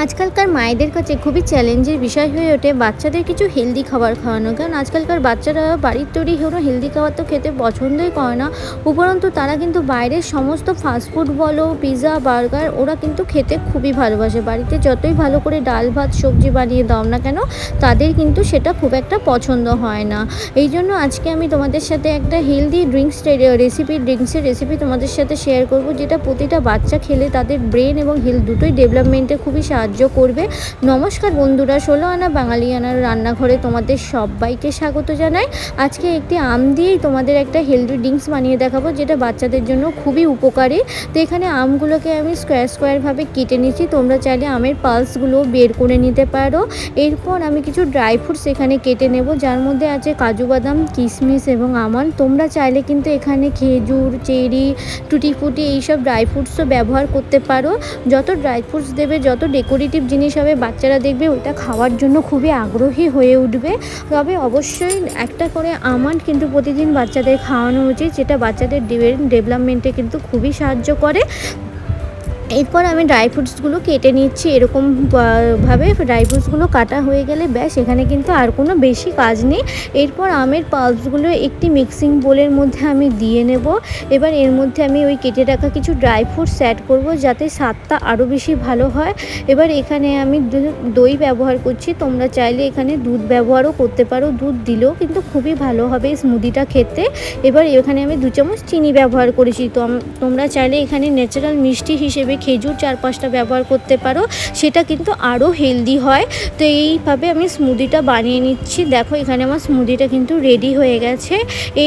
আজকালকার মায়েদের কাছে খুবই চ্যালেঞ্জের বিষয় হয়ে ওঠে বাচ্চাদের কিছু হেলদি খাবার খাওয়ানো। কারণ আজকালকার বাচ্চারা বাড়ির তৈরি কোনো হেলদি খাবার তো খেতে পছন্দই করে না। উপরন্তু তারা কিন্তু বাইরের সমস্ত ফাস্টফুড বলো, পিৎজা, বার্গার ওরা কিন্তু খেতে খুবই ভালোবাসে। বাড়িতে যতই ভালো করে ডাল ভাত সবজি বানিয়ে দাও না কেন, তাদের কিন্তু সেটা খুব একটা পছন্দ হয় না। এই জন্য আজকে আমি তোমাদের সাথে একটা হেলদি ড্রিঙ্কসের রেসিপি তোমাদের সাথে শেয়ার করব, যেটা প্রতিটা বাচ্চা খেলে তাদের ব্রেন এবং হেলথ দুটোই ডেভেলপমেন্টে খুবই সাহায্য করবে। নমস্কার বন্ধুরা, 16 আনা বাঙালিয়ানার রান্নাঘরে তোমাদের সবাইকে স্বাগত জানাই। আজকে একটি আম দিয়েই তোমাদের একটা হেলদি ড্রিঙ্কস বানিয়ে দেখাবো, যেটা বাচ্চাদের জন্য খুবই উপকারী। তো এখানে আমগুলোকে আমি স্কোয়ারভাবে কেটে নিচ্ছি। তোমরা চাইলে আমের পালসগুলো বের করে নিতে পারো। এরপর আমি কিছু ড্রাই ফ্রুটস এখানে কেটে নেব, যার মধ্যে আছে কাজু বাদাম, কিশমিশ এবং আমন্ড। তোমরা চাইলে কিন্তু এখানে খেজুর, চেরি, টুটি ফুটি এইসব ড্রাই ফ্রুটসও ব্যবহার করতে পারো। যত ড্রাই ফ্রুটস দেবে, যত ডেকোরেটিভ জিনিস হবে, বাচ্চারা দেখবে ওটা খাওয়ার জন্য খুবই আগ্রহী হয়ে উঠবে। তবে অবশ্যই একটা করে আমন্ড কিন্তু প্রতিদিন বাচ্চাদের খাওয়ানো উচিত, যেটা বাচ্চাদের ডেভেলপমেন্টে কিন্তু খুবই সাহায্য করে। এরপর আমি ড্রাই ফ্রুটসগুলো কেটে নিচ্ছি। এরকম ভাবে ড্রাই ফ্রুটসগুলো কাটা হয়ে গেলে ব্যাস, এখানে কিন্তু আর কোনো বেশি কাজ নেই। এরপর আমের পালসগুলো একটি মিক্সিং বোলের মধ্যে আমি দিয়ে নেব। এবার এর মধ্যে আমি ওই কেটে রাখা কিছু ড্রাই ফ্রুটস অ্যাড করব, যাতে স্বাদটা আরও বেশি ভালো হয়। এবার এখানে আমি দই ব্যবহার করছি। তোমরা চাইলে এখানে দুধ ব্যবহারও করতে পারো, দুধ দিলেও কিন্তু খুবই ভালো হবে স্মুদিটা খেতে। এবার এখানে আমি 2 চামচ চিনি ব্যবহার করেছি। তো তোমরা চাইলে এখানে ন্যাচারাল মিষ্টি হিসেবে খেজুর 4-5টা ব্যবহার করতে পারো, সেটা কিন্তু আরও হেলদি হয়। তো এইভাবে আমি স্মুদিটা বানিয়ে নিচ্ছি। দেখো এখানে আমার স্মুদিটা কিন্তু রেডি হয়ে গেছে।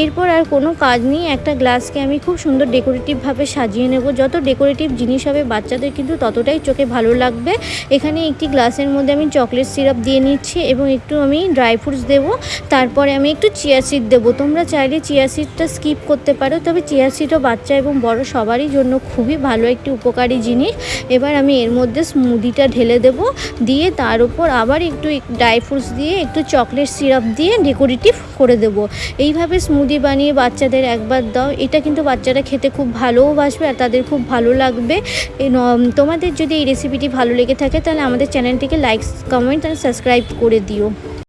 এরপর আর কোনো কাজ নেই, একটা গ্লাসকে আমি খুব সুন্দর ডেকোরেটিভভাবে সাজিয়ে নেব। যত ডেকোরেটিভ জিনিস হবে বাচ্চাদের কিন্তু ততটাই চোখে ভালো লাগবে। এখানে একটি গ্লাসের মধ্যে আমি চকলেট সিরাপ দিয়ে নিচ্ছি এবং একটু আমি ড্রাই ফ্রুটস দেবো। তারপরে আমি একটু চিয়া সিড দেবো। তোমরা চাইলে চিয়া সিডটা স্কিপ করতে পারো, তবে চিয়া সিডও বাচ্চা এবং বড় সবারই জন্য খুবই ভালো একটি উপকারী জিনিস। এবার আমি এর মধ্যে স্মুদিটা ঢেলে দেব, দিয়ে তার উপর আবার একটু ড্রাই ফ্রুটস দিয়ে একটু চকলেট সিরাপ দিয়ে ডেকোরেটিভ করে দেব। এইভাবে স্মুদি বানিয়ে বাচ্চাদের একবার দাও, এটা কিন্তু বাচ্চারা খেতে খুব ভালোবাসবে আর তাদের খুব ভালো লাগবে। তোমাদের যদি এই রেসিপিটি ভালো লেগে থাকে, তাহলে আমাদের চ্যানেলটিকে লাইক, কমেন্ট আর সাবস্ক্রাইব করে দিও।